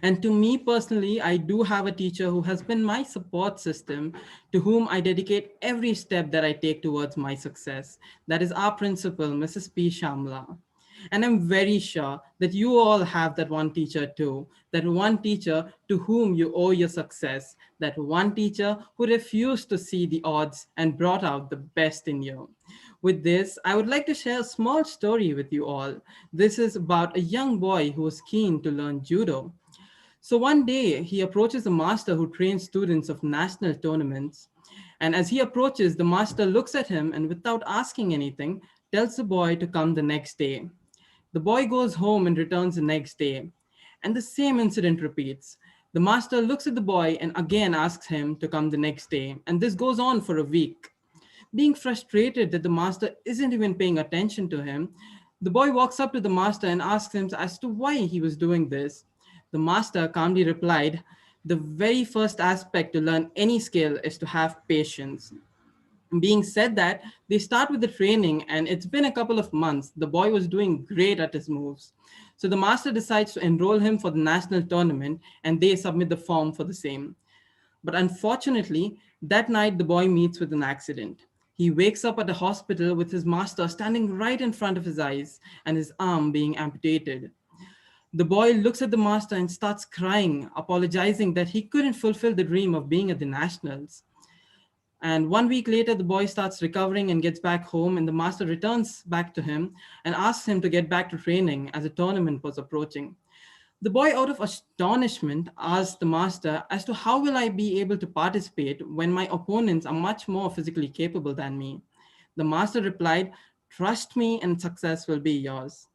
And to me personally, I do have a teacher who has been my support system, to whom I dedicate every step that I take towards my success. That is our principal, Mrs. P. Shamla. And I'm very sure that you all have that one teacher too, that one teacher to whom you owe your success, that one teacher who refused to see the odds and brought out the best in you. With this, I would like to share a small story with you all. This is about a young boy who was keen to learn judo. So one day he approaches a master who trains students of national tournaments. And as he approaches, the master looks at him and without asking anything, tells the boy to come the next day. The boy goes home and returns the next day, and the same incident repeats. The master looks at the boy and again asks him to come the next day, and this goes on for a week. Being frustrated that the master isn't even paying attention to him, the boy walks up to the master and asks him as to why he was doing this. The master calmly replied, "The very first aspect to learn any skill is to have patience." Being said that, they start with the training, and it's been a couple of months. The boy was doing great at his moves. So the master decides to enroll him for the national tournament, and they submit the form for the same. But unfortunately, that night the boy meets with an accident. He wakes up at the hospital with his master standing right in front of his eyes and his arm being amputated. The boy looks at the master and starts crying, apologizing that he couldn't fulfill the dream of being at the nationals. And 1 week later, the boy starts recovering and gets back home, and the master returns back to him and asks him to get back to training as a tournament was approaching. The boy, out of astonishment, asked the master as to how will I be able to participate when my opponents are much more physically capable than me. The master replied, "Trust me and success will be yours."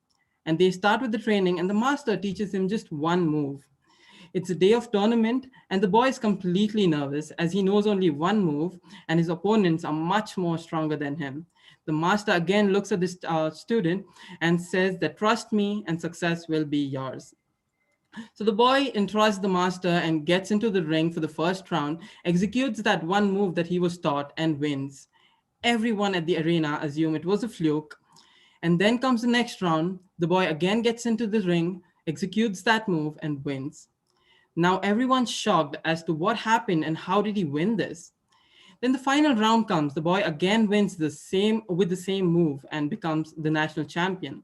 And they start with the training, and the master teaches him just one move. It's a day of tournament, and the boy is completely nervous as he knows only one move, and his opponents are much more stronger than him. The master again looks at this student and says that trust me and success will be yours. So the boy entrusts the master and gets into the ring for the first round, executes that one move that he was taught, and wins. Everyone at the arena assume it was a fluke. And then comes the next round. The boy again gets into the ring, executes that move, and wins. Now everyone's shocked as to what happened and how did he win this. Then the final round comes. The boy again wins with the same move and becomes the national champion.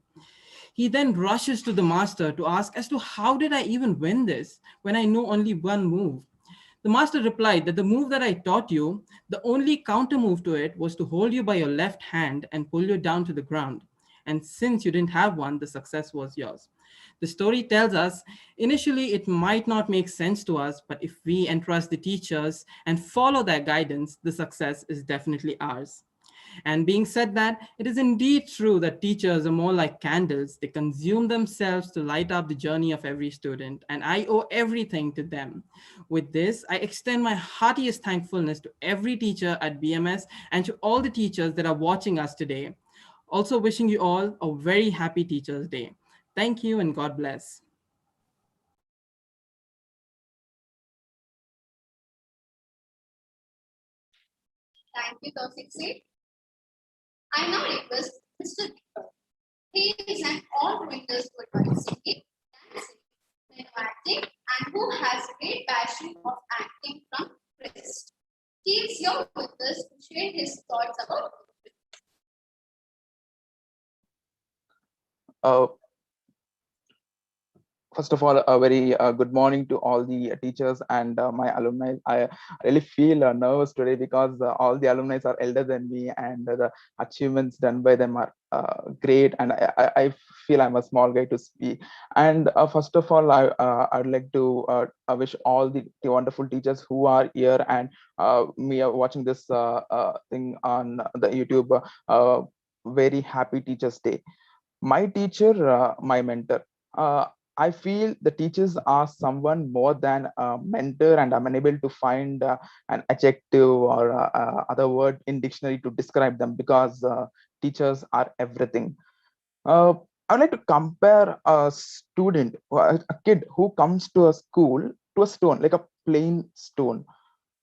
He then rushes to the master to ask as to how did I even win this when I know only one move. The master replied that the move that I taught you, the only counter move to it was to hold you by your left hand and pull you down to the ground. And since you didn't have one, the success was yours. The story tells us initially it might not make sense to us, but if we entrust the teachers and follow their guidance, the success is definitely ours. And being said that, it is indeed true that teachers are more like candles. They consume themselves to light up the journey of every student, and I owe everything to them. With this, I extend my heartiest thankfulness to every teacher at BMS and to all the teachers that are watching us today. Also wishing you all a very happy Teachers' Day. Thank you and God bless. Thank you, Taufik Seth. I now request Mr. Deepak. He is an all-rounder while singing, dancing, then acting, and who has great passion of acting from Christ. He is here with us to share his thoughts about it. First of all, a very good morning to all the teachers and my alumni. I really feel nervous today because all the alumni are elder than me, and the achievements done by them are great. And I feel I'm a small guy to speak. And first of all, I'd like to wish all the wonderful teachers who are here and me watching this thing on the YouTube. Very happy Teachers' Day. My teacher, my mentor. I feel the teachers are someone more than a mentor, and I'm unable to find an adjective or other word in dictionary to describe them because teachers are everything. I'd like to compare a student, a kid who comes to a school to a stone, like a plain stone.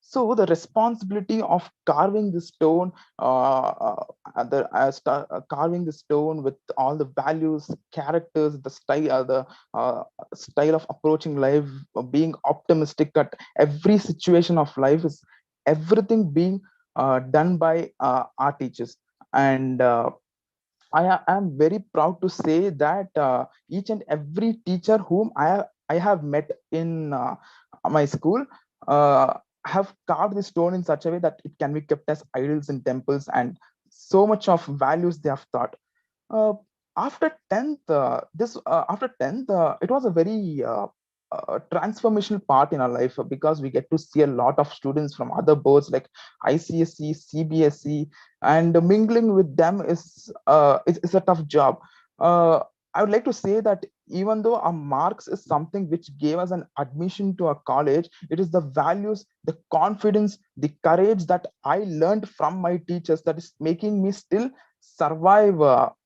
So the responsibility of carving the stone, carving the stone with all the values, characters, the style of approaching life, being optimistic at every situation of life, is everything being done by our teachers. And I am very proud to say that each and every teacher whom I have met in my school have carved the stone in such a way that it can be kept as idols in temples, and so much of values they have taught. Uh, after 10th, it was a very transformational part in our life because we get to see a lot of students from other boards like ICSE, CBSE, and mingling with them is a tough job. I would like to say that even though our marks is something which gave us an admission to a college, it is the values, the confidence, the courage that I learned from my teachers that is making me still survive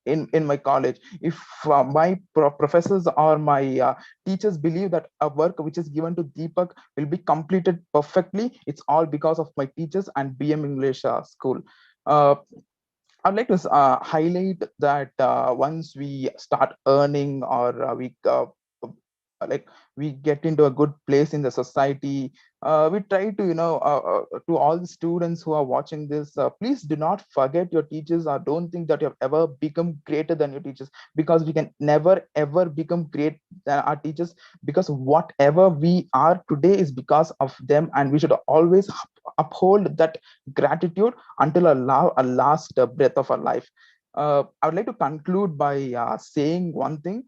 in my college. If my professors or my teachers believe that a work which is given to Deepak will be completed perfectly, it's all because of my teachers and BM English school. I'd like to highlight that once we start earning or like we get into a good place in the society, we try to, to all the students who are watching this, please do not forget your teachers or don't think that you have ever become greater than your teachers, because we can never ever become great than our teachers, because whatever we are today is because of them, and we should always uphold that gratitude until a last breath of our life. I would like to conclude by saying one thing.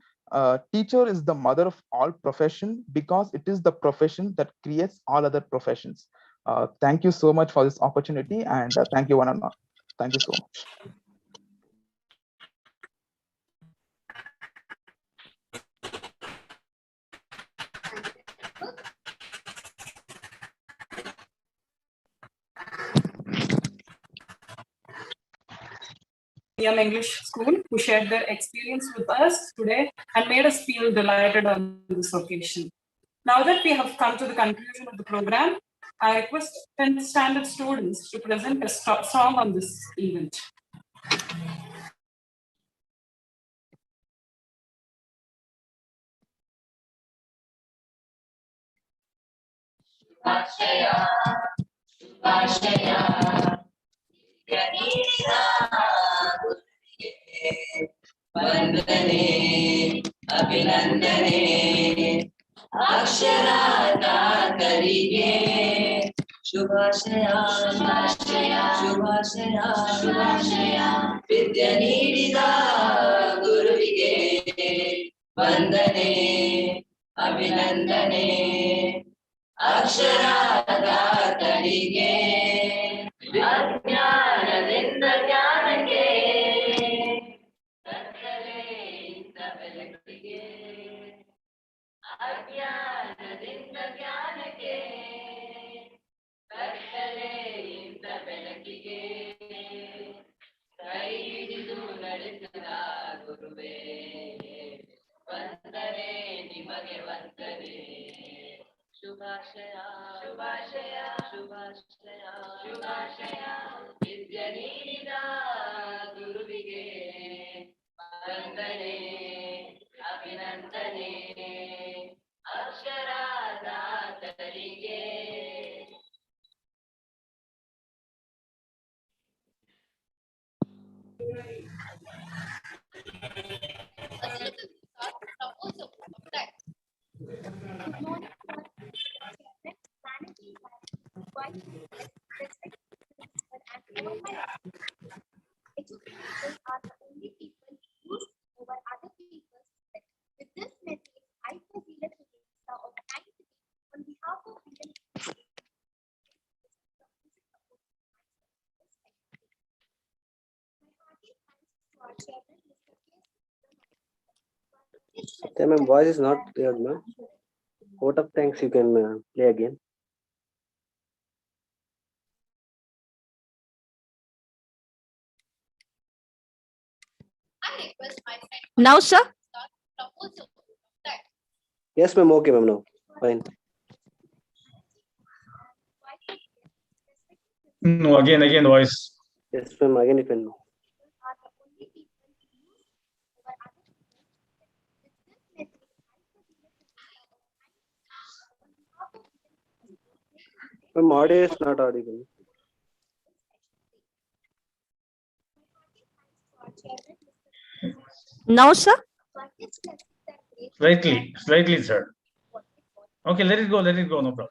Teacher is the mother of all profession because it is the profession that creates all other professions. Thank you so much for this opportunity, and thank you one and all. Thank you so much. BM English School, who shared their experience with us today and made us feel delighted on this occasion. Now that we have come to the conclusion of the program, I request 10th standard students to present a song on this event. ವಂದನೆ ಅಭಿನಂದನೆ ಅಕ್ಷರಾದಾತರಿಗೆ ಶುಭಾಶಯ ಶುಭಾಶಯ ಶುಭಾಶಯ ಶುಭಾಶಯ ವಿದ್ಯೆ ನೀಡಿದ ಗುರುವಿಗೆ ವಂದನೆ ಅಭಿನಂದನೆ ಅಕ್ಷರಾದಾತರಿಗೆ ಅಜ್ಞಾನದಿಂದ ಜ್ಞಾನಕ್ಕೆ ಕತ್ತಲೆಯಿಂದ ಬೆಳಕಿಗೆ ಅಜ್ಞಾನದಿಂದ ಜ್ಞಾನಕ್ಕೆ ಕತ್ತಲೆಯಿಂದ ಬೆಳಕಿಗೆ ಕೈ ಹಿಡಿದು ನಡೆಸಿದ ಗುರುವೇ ವಂದನೆ ನಿಮಗೆ ವಂದನೆ ಶುಭಾಶಯ ಶುಭಾಶಯ ಶುಭಾಶಯ ಶುಭಾಶಯ ವಿದ್ಯೆ ನೀಡಿದ ಗುರುವಿಗೆ ವಂದನೆ ಅಭಿನಂದನೆ ಅಕ್ಷರಾದಾತರಿಗೆ Educators are the only people who use over other people's respect. With this message, I feel the of thanks on behalf of the Ma'am, voice is not clear, ma'am. Vote of thanks you can play again. Now, sir? Yes, ma'am. Okay, ma'am. Now, fine. No, again voice. Yes, ma'am. Again, you can. Ma'am, audio is not audible. Now, sir? Slightly, sir. Okay, let it go, no problem.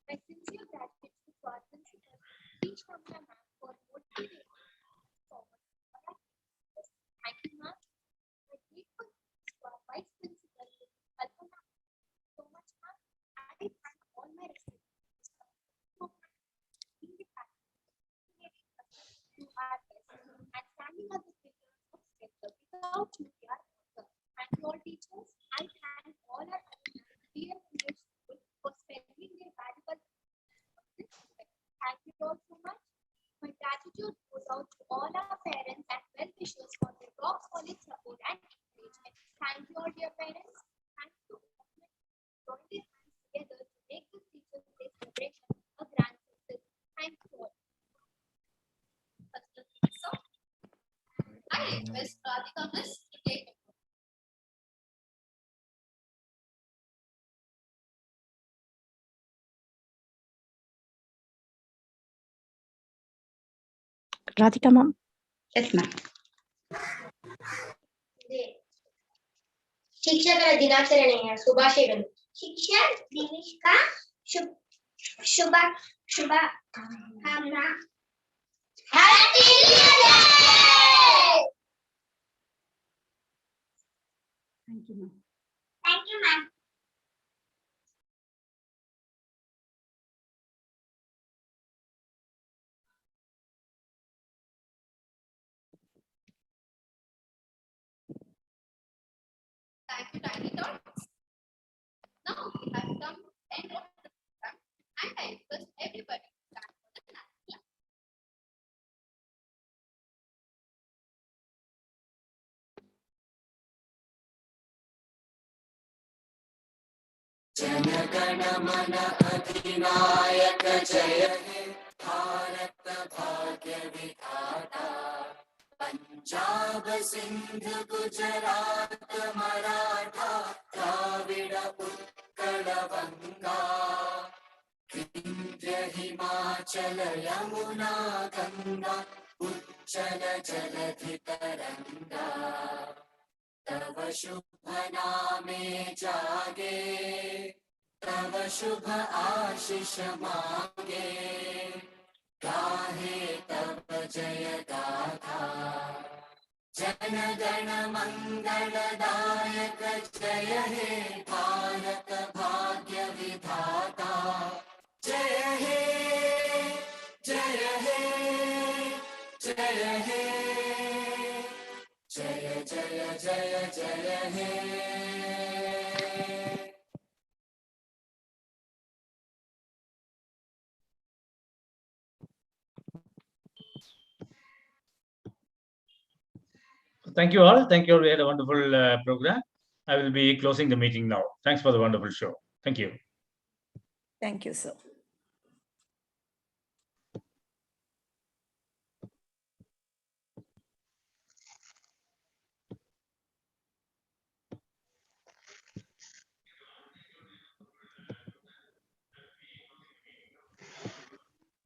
My sincere gratitude to our principal, each Namika ma'am, for motivating forward. Thank you, ma'am. My grateful to our vice principal, to be our author. Thank you all teachers. I thank all our BM English School for spending their valuable time. Thank you all so much. My gratitude goes out to all our parents and well-wishers for their rock solid support and encouragement. Thank you all dear parents. Thank you for joining hands together to make this Teachers' Day celebration a grand success. Thank you all. So, I request Radhika Miss to take it. Radhika ma'am. Yes, ma'am. ಶಿಕ್ಷಕರ ದಿನಾಚರಣೆಯ ಶುಭಾಶಯಗಳು. ಶಿಕ್ಷಕ್ ದಿವಿಷ್ಕಾ ಶುಭ ಕಾಮನಾ. Thank you, ma'am. Thank you, ma'am. Thank you, Tiny Tots. Now we have come to the end of the program, and I request everybody to stand for the national flag. जनगण मन अधिनायक जय हे भारत भाग्य विधाता पंजाब सिंध गुजरात मराठा द्राविड उत्कल गंगा विंध्य हिमाचल यमुना गंगा उच्चल जलधि तरंगा तव शुभ नामे जागे तव शुभ आशीष मांगे गाहे तब जय गाथा जन गण मंगलदायक जय हे भारत भाग्य विधाता जय हे जय हे जय हे जय जय जय जय हे Thank you all. Thank you all. We had a wonderful program. I will be closing the meeting now. Thanks for the wonderful show. Thank you. Thank you, sir.